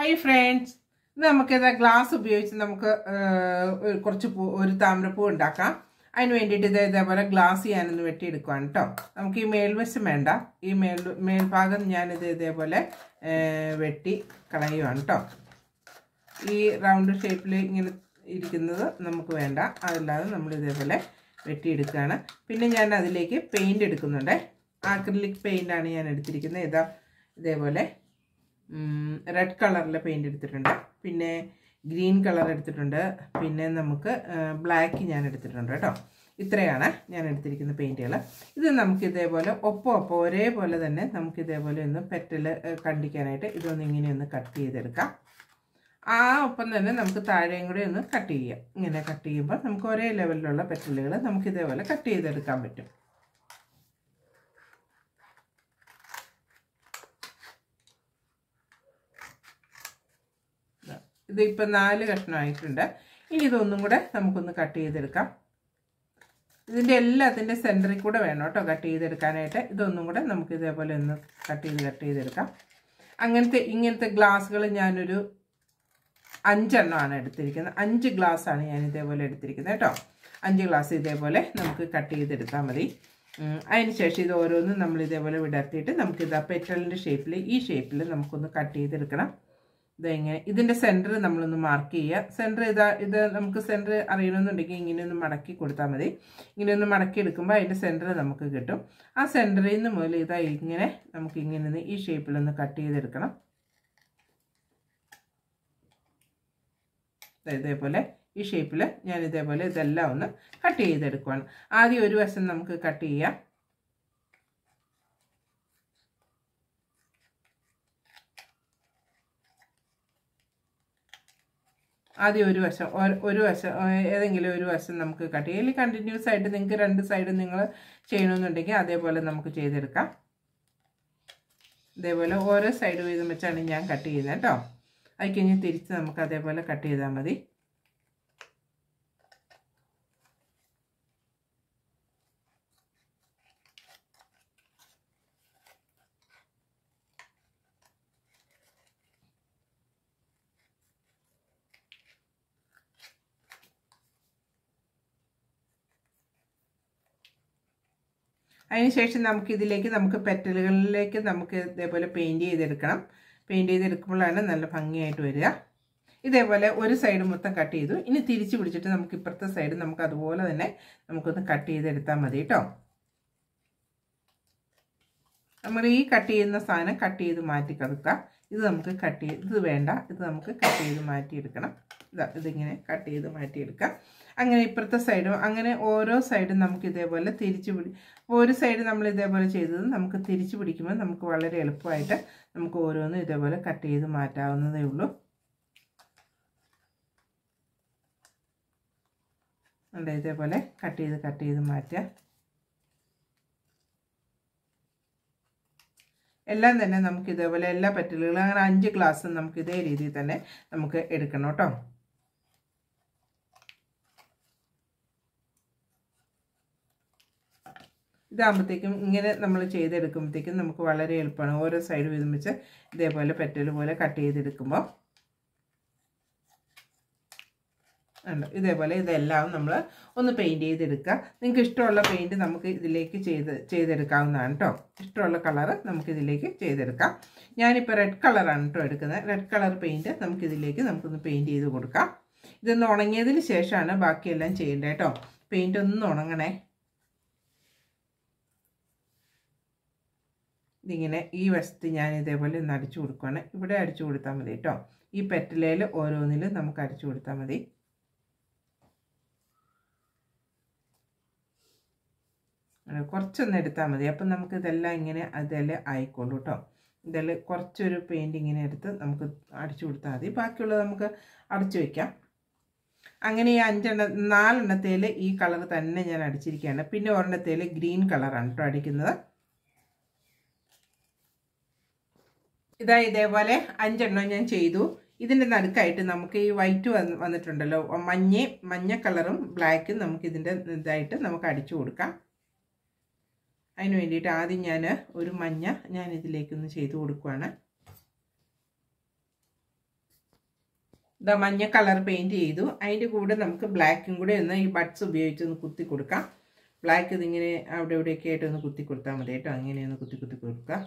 Hi friends, നമുക്ക് glass ഉപയോഗിച്ച് നമുക്ക് കുറച്ച് ഒരു താമരപ്പൂ ഉണ്ടാക്കാം. അതിന് വേണ്ടിയിട്ട് ഇതേപോലെ ഗ്ലാസ് ഞാനൊന്ന് വെട്ടിയെടുക്കുകയാണ് കേട്ടോ. നമുക്ക് ഈ മേൽവശം വേണ്ട, ഈ മേൽഭാഗം ഞാനിത് ഇതേപോലെ വെട്ടി കളയുവാണ് കേട്ടോ. ഈ റൗണ്ട് ഷേപ്പിൽ ഇങ്ങനെ ഇരിക്കുന്നത് നമുക്ക് വേണ്ട, അതല്ലാതെ നമ്മൾ ഇതേപോലെ വെട്ടിയെടുക്കുകയാണ്. പിന്നെ ഞാൻ അതിലേക്ക് പെയിൻറ് എടുക്കുന്നുണ്ട്. ആക്രിലിക് പെയിൻ്റാണ് ഞാൻ എടുത്തിരിക്കുന്നത്. ഇതേപോലെ റെഡ് കളറിലെ പെയിൻറ് എടുത്തിട്ടുണ്ട്, പിന്നെ ഗ്രീൻ കളർ എടുത്തിട്ടുണ്ട്, പിന്നെ നമുക്ക് ബ്ലാക്ക് ഞാൻ എടുത്തിട്ടുണ്ട് കേട്ടോ. ഇത്രയാണ് ഞാൻ എടുത്തിരിക്കുന്ന പെയിൻറ്റുകൾ. ഇത് നമുക്ക് ഇതേപോലെ ഒപ്പം ഒരേപോലെ തന്നെ നമുക്ക് ഇതേപോലെ ഒന്ന് പെറ്റൽ കണ്ടിക്കാനായിട്ട് ഇതൊന്ന് ഇങ്ങനെയൊന്ന് കട്ട് ചെയ്തെടുക്കാം. ആ ഒപ്പം തന്നെ നമുക്ക് താഴെയും കൂടെ ഒന്ന് കട്ട് ചെയ്യാം. ഇങ്ങനെ കട്ട് ചെയ്യുമ്പോൾ നമുക്ക് ഒരേ ലെവലിലുള്ള പെറ്റലുകൾ നമുക്ക് ഇതേപോലെ കട്ട് ചെയ്തെടുക്കാൻ പറ്റും. ഇതിപ്പോൾ 4 കഷ്ണമായിട്ടുണ്ട്. ഇനി ഇതൊന്നും കൂടെ നമുക്കൊന്ന് കട്ട് ചെയ്തെടുക്കാം. ഇതിൻ്റെ എല്ലാത്തിൻ്റെ സെൻറ്ററിൽ കൂടെ വേണം കേട്ടോ കട്ട് ചെയ്തെടുക്കാനായിട്ട്. ഇതൊന്നും കൂടെ നമുക്ക് ഇതേപോലെ ഒന്ന് കട്ട് ചെയ്തെടുക്കാം. ഇങ്ങനത്തെ ഗ്ലാസ്സുകൾ ഞാനൊരു 5 എണ്ണമാണ് എടുത്തിരിക്കുന്നത്. 5 ഗ്ലാസ്സാണ് ഞാൻ ഇതേപോലെ എടുത്തിരിക്കുന്നത് കേട്ടോ. 5 ഗ്ലാസ് ഇതേപോലെ നമുക്ക് കട്ട് ചെയ്തെടുത്താൽ മതി. അതിന് ശേഷം ഇത് ഓരോന്നും നമ്മൾ ഇതേപോലെ വിടർത്തിയിട്ട് നമുക്കിത് പെറ്റലിൻ്റെ ഷേപ്പിൽ ഈ ഷേപ്പിൽ നമുക്കൊന്ന് കട്ട് ചെയ്തെടുക്കണം. ഇതെങ്ങനെ ഇതിൻ്റെ സെൻറ്റർ നമ്മളൊന്ന് മാർക്ക് ചെയ്യുക. സെൻറ്റർ ഇത് നമുക്ക് സെൻറ്റർ അറിയണമെന്നുണ്ടെങ്കിൽ ഇങ്ങനെയൊന്ന് മടക്കി കൊടുത്താൽ മതി. ഇങ്ങനെയൊന്ന് മടക്കി എടുക്കുമ്പോൾ അതിൻ്റെ സെൻറ്റർ നമുക്ക് കിട്ടും. ആ സെൻറ്ററിൽ നിന്ന് മുതൽ ഇങ്ങനെ നമുക്ക് ഇങ്ങനെ ഈ ഷേപ്പിലൊന്ന് കട്ട് ചെയ്തെടുക്കണം. ഇതേപോലെ ഈ ഷേപ്പിൽ ഞാൻ ഇതേപോലെ ഇതെല്ലാം ഒന്ന് കട്ട് ചെയ്തെടുക്കുകയാണ്. ആദ്യം ഒരു വശം നമുക്ക് കട്ട് ചെയ്യാം. ആദ്യം ഒരു വശം ഏതെങ്കിലും ഒരു വശം നമുക്ക് കട്ട് ചെയ്യാം. അല്ലെങ്കിൽ കണ്ടിന്യൂസ് ആയിട്ട് നിങ്ങൾക്ക് 2 സൈഡും നിങ്ങൾ ചെയ്യണമെന്നുണ്ടെങ്കിൽ അതേപോലെ നമുക്ക് ചെയ്തെടുക്കാം. ഇതേപോലെ ഓരോ സൈഡ് വീതം വെച്ചാണ് ഞാൻ കട്ട് ചെയ്യുന്നത് കേട്ടോ. അത് കഴിഞ്ഞ് തിരിച്ച് നമുക്ക് അതേപോലെ കട്ട് ചെയ്താൽ മതി. അതിനുശേഷം നമുക്ക് പെറ്റലുകളിലേക്ക് നമുക്ക് ഇതേപോലെ പെയിൻറ് ചെയ്തെടുക്കണം. പെയിൻറ് ചെയ്തെടുക്കുമ്പോഴാണ് നല്ല ഭംഗിയായിട്ട് വരിക. ഇതേപോലെ ഒരു സൈഡ് മൊത്തം കട്ട് ചെയ്തു. ഇനി തിരിച്ച് പിടിച്ചിട്ട് നമുക്ക് ഇപ്പുറത്തെ സൈഡ് നമുക്ക് അതുപോലെ തന്നെ നമുക്കൊന്ന് കട്ട് ചെയ്തെടുത്താൽ മതി കേട്ടോ. നമ്മൾ ഈ കട്ട് ചെയ്യുന്ന സാധനം കട്ട് ചെയ്ത് മാറ്റി കൊടുക്കുക. ഇത് നമുക്ക് ഇത് വേണ്ട, ഇത് നമുക്ക് കട്ട് ചെയ്ത് മാറ്റിയെടുക്കണം. ഇതിങ്ങനെ കട്ട് ചെയ്ത് മാറ്റിയെടുക്കാം. അങ്ങനെ ഇപ്പുറത്തെ സൈഡും അങ്ങനെ ഓരോ സൈഡും നമുക്ക് ഇതേപോലെ ഒരു സൈഡ് നമ്മൾ ഇതേപോലെ ചെയ്തത് നമുക്ക് തിരിച്ചു പിടിക്കുമ്പോൾ നമുക്ക് വളരെ എളുപ്പമായിട്ട് നമുക്ക് ഓരോന്നും ഇതേപോലെ കട്ട് ചെയ്ത് മാറ്റാവുന്നതേ ഉള്ളൂ. ഇതേപോലെ കട്ട് ചെയ്ത് മാറ്റുക. എല്ലാം തന്നെ നമുക്ക് ഇതേപോലെ എല്ലാ പെറ്റലുകളും അങ്ങനെ 5 ഗ്ലാസ്സും നമുക്ക് ഇതേ രീതിയിൽ തന്നെ നമുക്ക് എടുക്കണം കേട്ടോ. ഇതാകുമ്പോഴത്തേക്കും ഇങ്ങനെ നമ്മൾ ചെയ്തെടുക്കുമ്പോഴത്തേക്കും നമുക്ക് വളരെ എളുപ്പമാണ്. ഓരോ സൈഡ് വീതം വെച്ച് ഇതേപോലെ പെറ്റൽ പോലെ കട്ട് ചെയ്തെടുക്കുമ്പോൾ ഇതേപോലെ ഇതെല്ലാം നമ്മൾ ഒന്ന് പെയിൻറ് ചെയ്തെടുക്കുക. നിങ്ങൾക്ക് ഇഷ്ടമുള്ള പെയിൻറ് നമുക്ക് ഇതിലേക്ക് ചെയ്തെടുക്കാവുന്നതാണ് കേട്ടോ. ഇഷ്ടമുള്ള കളറ് നമുക്കിതിലേക്ക് ചെയ്തെടുക്കാം. ഞാനിപ്പോൾ റെഡ് കളറാണ് കേട്ടോ എടുക്കുന്നത്. റെഡ് കളർ പെയിൻറ് നമുക്കൊന്ന് പെയിൻറ് ചെയ്ത് കൊടുക്കാം. ഇതൊന്ന് ഉണങ്ങിയതിന് ശേഷമാണ് ബാക്കിയെല്ലാം ചെയ്യേണ്ടത് കേട്ടോ. പെയിൻറ് ഒന്ന് ഉണങ്ങണേ. ഇതിങ്ങനെ ഈ വശത്ത് ഞാൻ ഇതേപോലെ ഒന്ന് അടിച്ചു കൊടുക്കുകയാണ്. ഇവിടെ അടിച്ചു കൊടുത്താൽ മതി കേട്ടോ. ഈ പെറ്റലയിൽ ഓരോന്നിലും നമുക്ക് അടിച്ചു കൊടുത്താൽ മതി. കുറച്ചൊന്ന് എടുത്താൽ മതി. അപ്പം നമുക്ക് ഇതെല്ലാം ഇങ്ങനെ അതെല്ലാം ആയിക്കോളൂ കേട്ടോ. ഇതെല്ലാം കുറച്ചൊരു പെയിൻറ് ഇങ്ങനെ എടുത്ത് നമുക്ക് അടിച്ചു കൊടുത്താൽ മതി. ബാക്കിയുള്ളത് നമുക്ക് അടച്ചു വയ്ക്കാം. അങ്ങനെ ഈ 4 എണ്ണത്തേൽ ഈ കളർ തന്നെ ഞാൻ അടിച്ചിരിക്കുകയാണ്. പിന്നെ ഒരെണ്ണത്തേൽ ഗ്രീൻ കളറാണ് കേട്ടോ അടിക്കുന്നത്. ഇതേപോലെ 5 എണ്ണം ഞാൻ ചെയ്തു. ഇതിൻ്റെ നടുക്കായിട്ട് നമുക്ക് ഈ വൈറ്റ് വന്നിട്ടുണ്ടല്ലോ, മഞ്ഞ കളറും ബ്ലാക്കും നമുക്ക് ഇതിൻ്റെ ഇതായിട്ട് നമുക്ക് അടിച്ചു കൊടുക്കാം. അതിന് വേണ്ടിയിട്ട് ആദ്യം ഞാൻ ഒരു മഞ്ഞ ഇതിലേക്കൊന്ന് ചെയ്ത് കൊടുക്കുകയാണ്. ഇതാ മഞ്ഞ കളർ പെയിൻറ്റ് ചെയ്തു. അതിൻ്റെ കൂടെ നമുക്ക് ബ്ലാക്കും കൂടെ ഒന്ന് ഈ ബഡ്സ് ഉപയോഗിച്ചൊന്ന് കുത്തി കൊടുക്കാം. ബ്ലാക്ക് ഇതിങ്ങനെ അവിടെ ഇവിടെയൊക്കെ ആയിട്ടൊന്ന് കുത്തി കൊടുത്താൽ മതി കേട്ടോ. അങ്ങനെയൊന്ന് കുത്തി കുത്തി കൊടുക്കുക.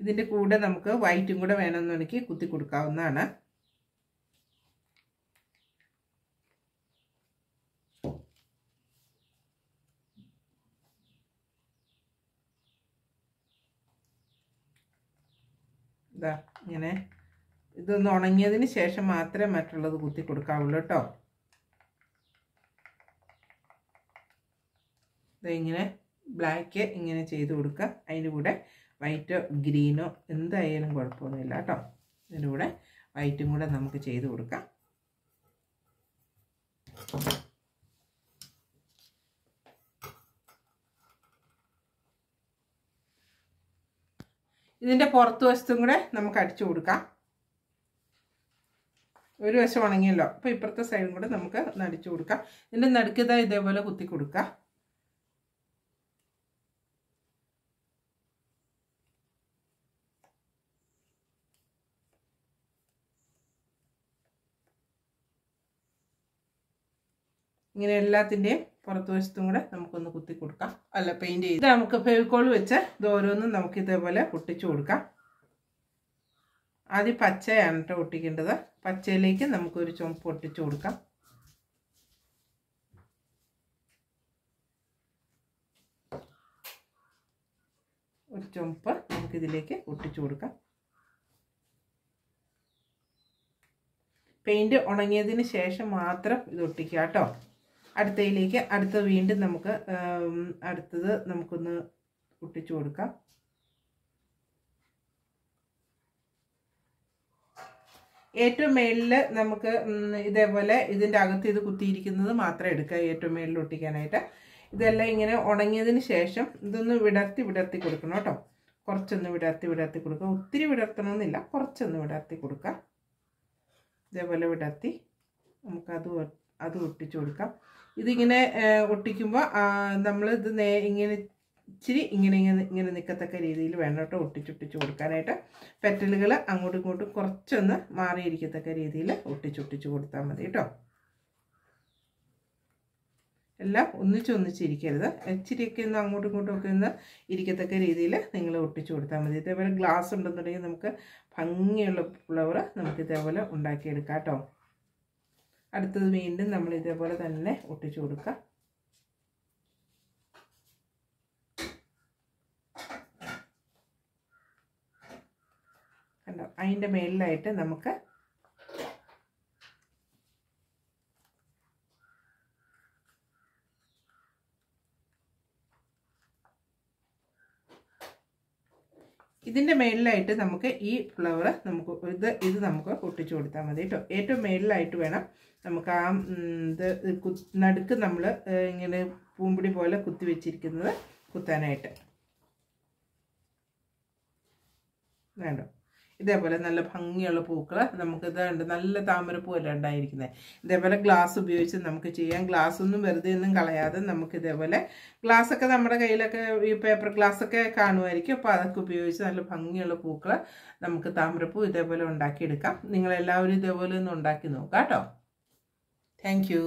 ഇതിൻ്റെ കൂടെ നമുക്ക് വൈറ്റും കൂടെ വേണമെന്നുണ്ടെങ്കിൽ കുത്തി കൊടുക്കാവുന്നതാണ്. ഇതാ ഇങ്ങനെ ഇതൊന്ന് ഉണങ്ങിയതിന് ശേഷം മാത്രമേ മറ്റുള്ളത് കുത്തി കൊടുക്കാവുള്ളൂ കേട്ടോ. ഇങ്ങനെ ബ്ലാക്ക് ഇങ്ങനെ ചെയ്ത് കൊടുക്കുക. അതിൻ്റെ കൂടെ വൈറ്റോ ഗ്രീനോ എന്തായാലും കുഴപ്പമൊന്നുമില്ല കേട്ടോ. ഇതിൻ്റെ കൂടെ വൈറ്റും കൂടെ നമുക്ക് ചെയ്ത് കൊടുക്കാം. ഇതിൻ്റെ പുറത്ത് വശത്തും കൂടെ നമുക്ക് അടിച്ചു കൊടുക്കാം. ഒരു വശം ഉണങ്ങിയല്ലോ, അപ്പോൾ ഇപ്പുറത്തെ സൈഡും കൂടെ നമുക്ക് ഒന്ന് അടിച്ചു കൊടുക്കാം. ഇതിൻ്റെ നടുക്കത ഇതേപോലെ കുത്തി കൊടുക്കുക. ഇങ്ങനെ എല്ലാത്തിൻ്റെയും പുറത്ത് വശത്തും കൂടെ നമുക്കൊന്ന് കുത്തി കൊടുക്കാം. അല്ല പെയിൻറ്റ് ചെയ്ത് നമുക്ക് ഫെവിക്കോൾ വെച്ച് ഇത് ഓരോന്നും നമുക്ക് ഇതേപോലെ ഒട്ടിച്ചു കൊടുക്കാം. ആദ്യം പച്ചയാണ് കേട്ടോ ഒട്ടിക്കേണ്ടത്. പച്ചയിലേക്ക് നമുക്കൊരു ചുമപ്പ് ഒട്ടിച്ചു കൊടുക്കാം. ഒരു ചുമപ്പ് നമുക്കിതിലേക്ക് ഒട്ടിച്ചു കൊടുക്കാം. പെയിൻറ്റ് ഉണങ്ങിയതിന് ശേഷം മാത്രം ഇത് ഒട്ടിക്കുക കേട്ടോ. അടുത്തത് വീണ്ടും നമുക്ക് അടുത്തത് നമുക്കൊന്ന് ഒട്ടിച്ചു കൊടുക്കാം. ഏറ്റവും മേളിൽ നമുക്ക് ഇതേപോലെ ഇതിൻ്റെ അകത്ത് ഇത് കുത്തിയിരിക്കുന്നത് മാത്രം എടുക്കുക ഏറ്റവും മേളിൽ ഒട്ടിക്കാനായിട്ട്. ഇതെല്ലാം ഇങ്ങനെ ഉണങ്ങിയതിന് ശേഷം ഇതൊന്ന് വിടർത്തി കൊടുക്കണം കേട്ടോ. കുറച്ചൊന്ന് വിടർത്തി കൊടുക്കുക. ഒത്തിരി വിടർത്തണമെന്നില്ല, കുറച്ചൊന്ന് വിടർത്തി കൊടുക്കുക. ഇതേപോലെ വിടർത്തി അത് ഒട്ടിച്ചു കൊടുക്കാം. ഇതിങ്ങനെ ഒട്ടിക്കുമ്പോൾ നമ്മളിത് ഇങ്ങനെ ഇച്ചിരി ഇങ്ങനെ നിൽക്കത്തക്ക രീതിയിൽ വേണം കേട്ടോ ഒട്ടിച്ചൊട്ടിച്ച് കൊടുക്കാനായിട്ട്. പെറ്റലുകൾ അങ്ങോട്ടും ഇങ്ങോട്ടും കുറച്ചൊന്ന് മാറിയിരിക്കത്തക്ക രീതിയിൽ ഒട്ടിച്ചൊട്ടിച്ച് കൊടുത്താൽ മതി കേട്ടോ. എല്ലാം ഒന്നിച്ചിരിക്കരുത്. ഇച്ചിരിയൊക്കെ ഒന്ന് അങ്ങോട്ടും ഇങ്ങോട്ടും ഒക്കെ ഒന്ന് ഇരിക്കത്തക്ക രീതിയിൽ നിങ്ങൾ ഒട്ടിച്ചു കൊടുത്താൽ മതി. ഇതേപോലെ ഗ്ലാസ് ഉണ്ടെന്നുണ്ടെങ്കിൽ നമുക്ക് ഭംഗിയുള്ള ഫ്ലവർ നമുക്ക് ഇതേപോലെ ഉണ്ടാക്കിയെടുക്കാം കേട്ടോ. അടുത്തത് വീണ്ടും നമ്മൾ ഇതേപോലെ തന്നെ ഒട്ടിച്ചു കൊടുക്കാം. കണ്ടോ, അതിൻ്റെ മേളിലായിട്ട് നമുക്ക് ഇതിൻ്റെ മേളിലായിട്ട് നമുക്ക് ഈ ഫ്ലവർ നമുക്ക് ഇത് നമുക്ക് ഒട്ടിച്ചു കൊടുത്താൽ മതി കേട്ടോ. ഏറ്റവും മേളിലായിട്ട് വേണം നമുക്ക് ആ നടുക്ക് നമ്മൾ ഇങ്ങനെ പൂമ്പിടി പോലെ കുത്തി വെച്ചിരിക്കുന്നത് കുത്താനായിട്ട്. വേണ്ടോ, ഇതേപോലെ നല്ല ഭംഗിയുള്ള പൂക്കൾ നമുക്കിത് ഉണ്ട്. നല്ല താമരപ്പൂവല്ല ഉണ്ടായിരിക്കുന്നത്. ഇതേപോലെ ഗ്ലാസ് ഉപയോഗിച്ച് നമുക്ക് ചെയ്യാം. ഗ്ലാസ് ഒന്നും വെറുതെ ഒന്നും കളയാതെ നമുക്ക് ഇതേപോലെ ഗ്ലാസ്സൊക്കെ നമ്മുടെ കയ്യിലൊക്കെ ഈ പേപ്പർ ഗ്ലാസ്സൊക്കെ കാണുമായിരിക്കും. അപ്പോൾ അതൊക്കെ ഉപയോഗിച്ച് നല്ല ഭംഗിയുള്ള പൂക്കൾ നമുക്ക് താമരപ്പൂ ഇതേപോലെ ഉണ്ടാക്കിയെടുക്കാം. നിങ്ങളെല്ലാവരും ഇതേപോലെ ഒന്ന് ഉണ്ടാക്കി നോക്കാം കേട്ടോ. Thank you.